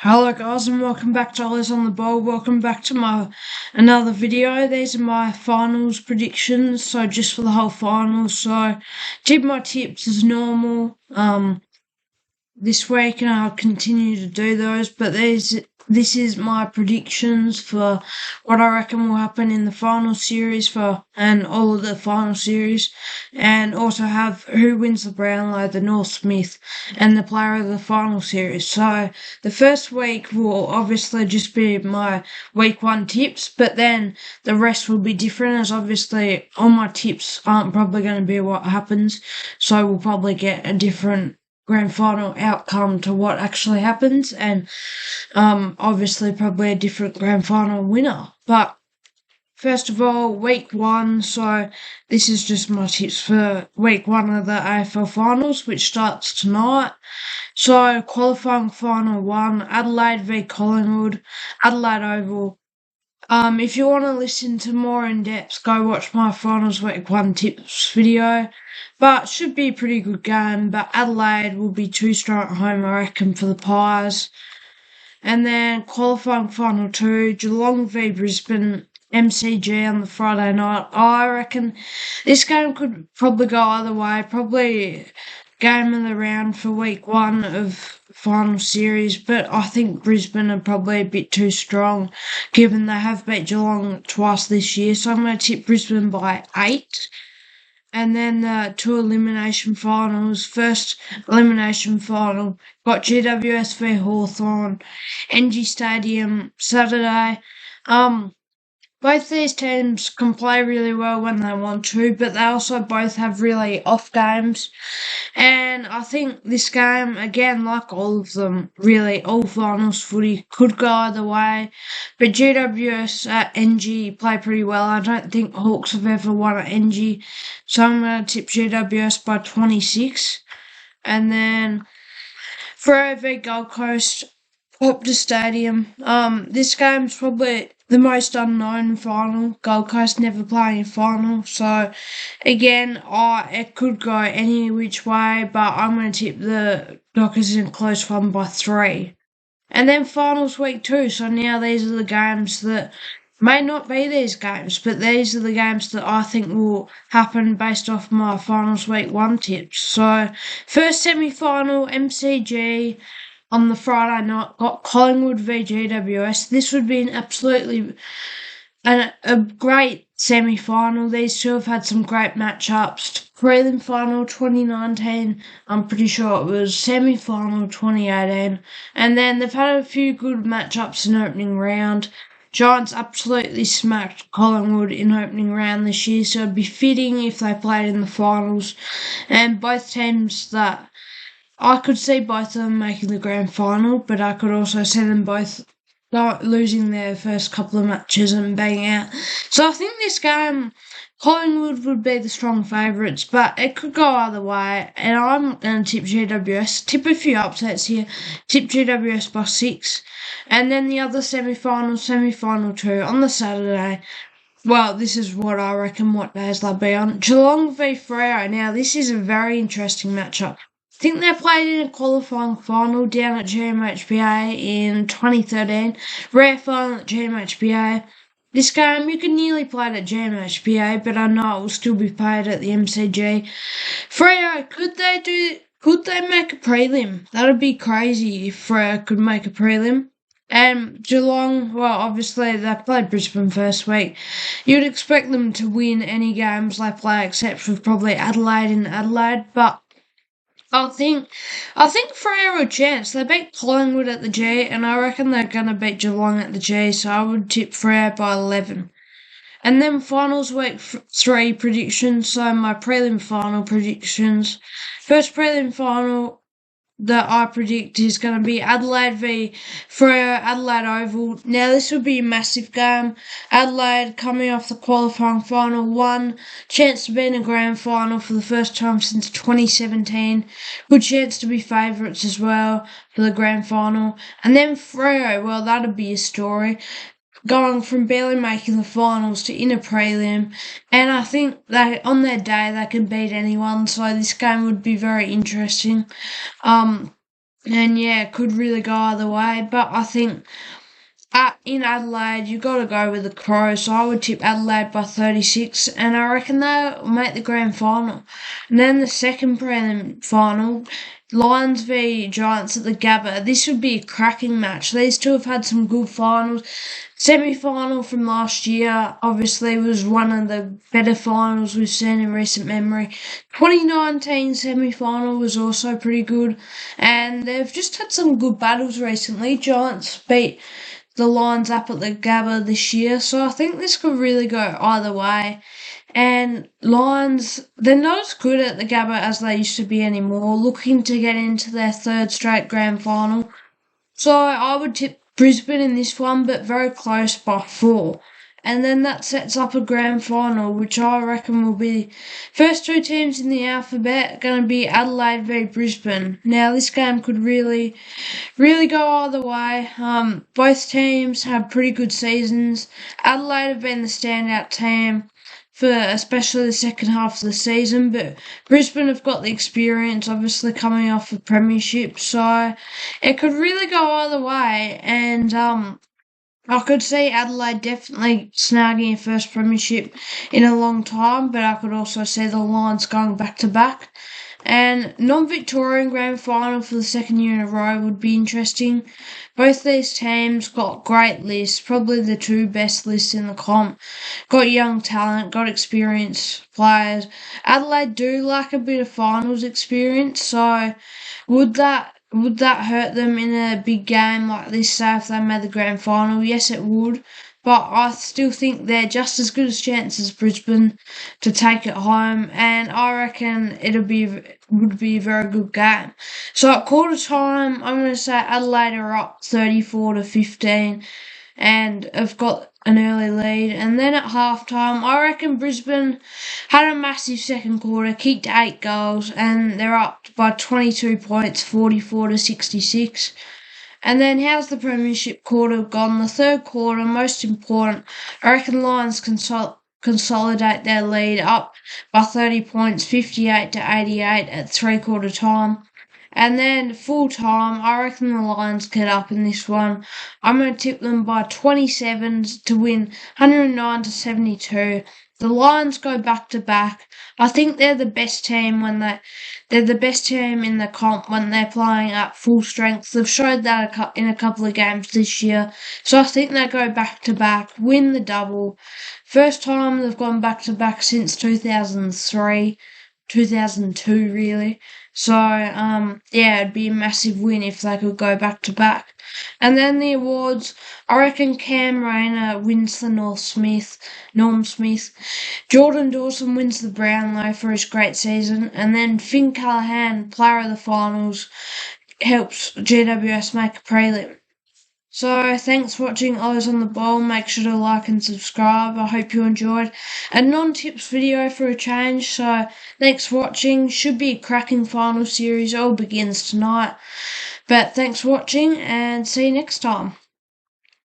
Hello guys and welcome back to Ollie's on the Ball. Welcome back to my another video. These are my finals predictions, so just for the whole finals. So did my tips as normal this week and I'll continue to do those, but this is my predictions for what I reckon will happen in the final series and all of the final series, and also have who wins the Brownlow, the North Smith, and the player of the final series. So the first week will obviously just be my week one tips, but then the rest will be different, as obviously all my tips aren't probably going to be what happens, so we'll probably get a different grand final outcome to what actually happens, and obviously probably a different grand final winner. But first of all, week one, so this is just my tips for week one of the AFL Finals, which starts tonight. So qualifying final one, Adelaide v Collingwood, Adelaide Oval. If you want to listen to more in depth, go watch my finals week one tips video. But should be a pretty good game. But Adelaide will be too strong at home, I reckon, for the Pies. And then qualifying final two, Geelong v Brisbane, MCG on the Friday night. I reckon this game could probably go either way. Probably game of the round for week one of final series, but I think Brisbane are probably a bit too strong given they have beat Geelong twice this year. So I'm going to tip Brisbane by 8. And then the two elimination finals. First elimination final got GWS v Hawthorn, NG Stadium, Saturday. Both these teams can play really well when they want to, but they also both have really off games. And I think this game, again, like all of them, really, all finals footy could go either way. But GWS at NG play pretty well. I don't think Hawks have ever won at NG, so I'm going to tip GWS by 26. And then Freo v Gold Coast, Optus Stadium. This game's probably the most unknown final. Gold Coast never playing a final, so again, it could go any which way, but I'm going to tip the Dockers in a close one by 3. And then finals week 2, so now these are the games that may not be these games, but these are the games that I think will happen based off my finals week 1 tips. So first semi-final, MCG, on the Friday night, got Collingwood v GWS. This would be a great semi-final. These two have had some great matchups. Prelim final 2019, I'm pretty sure it was semi-final 2018. And then they've had a few good matchups in opening round. Giants absolutely smacked Collingwood in opening round this year, so it'd be fitting if they played in the finals. And both teams that I could see both of them making the grand final, but I could also see them both losing their first couple of matches and being out. So I think this game, Collingwood would be the strong favourites, but it could go either way. And I'm going to tip GWS. Tip a few upsets here. Tip GWS by 6. And then the other semi-final 2 on the Saturday. Well, this is what I reckon what days they'll be on. Geelong v Freo. Now, this is a very interesting matchup. I think they played in a qualifying final down at GMHBA in 2013. Rare final at GMHBA. This game, you can nearly play it at GMHBA, but I know it will still be played at the MCG. Freo, could they make a prelim? That would be crazy if Freo could make a prelim. And Geelong, well, obviously they played Brisbane first week. You'd expect them to win any games they play, except for probably Adelaide in Adelaide, but I think Freo are a chance. They beat Collingwood at the G, and I reckon they're going to beat Geelong at the G, so I would tip Freo by 11. And then finals week 3 predictions, so my prelim final predictions. First prelim final that I predict is going to be Adelaide v Freo, Adelaide Oval. Now, this would be a massive game. Adelaide coming off the qualifying final, 1 chance to be in a grand final for the first time since 2017. Good chance to be favourites as well for the grand final. And then Freo, well, that'd be a story. Going from barely making the finals to in a prelim, and I think that on their day they can beat anyone, so this game would be very interesting. And yeah, it could really go either way. But I think in Adelaide, you got to go with the Crows. So I would tip Adelaide by 36, and I reckon they'll make the grand final. And then the second prelim final, Lions v Giants at the Gabba. This would be a cracking match. These two have had some good finals. Semi-final from last year obviously was one of the better finals we've seen in recent memory. 2019 semi-final was also pretty good, and they've just had some good battles recently. Giants beat the Lions up at the Gabba this year, so I think this could really go either way. And Lions, they're not as good at the Gabba as they used to be anymore, looking to get into their third straight grand final. So I would tip Brisbane in this one, but very close by 4. And then that sets up a grand final, which I reckon will be first two teams in the alphabet going to be Adelaide v Brisbane. Now this game could really go either way. Both teams have pretty good seasons. Adelaide have been the standout team for especially the second half of the season, but Brisbane have got the experience, obviously coming off a premiership, so it could really go either way. And I could see Adelaide definitely snagging a first premiership in a long time, but I could also see the Lions going back to back. And non-Victorian grand final for the second year in a row would be interesting. Both these teams got great lists, probably the two best lists in the comp. Got young talent, got experienced players. Adelaide do like a bit of finals experience, so would that hurt them in a big game like this, say if they made the grand final? Yes, it would. But I still think they're just as good a chance as Brisbane to take it home, and I reckon would be a very good game. So at quarter time, I'm going to say Adelaide are up 34-15, and have got an early lead. And then at half time, I reckon Brisbane had a massive second quarter, kicked 8 goals, and they're up by 22 points, 44-66. And then how's the premiership quarter gone? The third quarter, most important. I reckon Lions consolidate their lead up by 30 points, 58-88 at three-quarter time. And then full time, I reckon the Lions get up in this one. I'm going to tip them by 27 to win 109-72. The Lions go back to back. I think they're the best team they're the best team in the comp when they're playing at full strength. They've showed that in a couple of games this year. So I think they go back to back, win the double. First time they've gone back to back since 2003. 2002 really. So yeah, it'd be a massive win if they could go back to back. And then the awards, I reckon Cam Rayner wins the Norm Smith. Jordan Dawson wins the Brownlow for his great season, and then Finn Callaghan, player of the finals, helps GWS make a prelim. So thanks for watching Oz on the Ball. Make sure to like and subscribe. I hope you enjoyed a non-tips video for a change. So thanks for watching. Should be a cracking final series. All begins tonight. But thanks for watching and see you next time.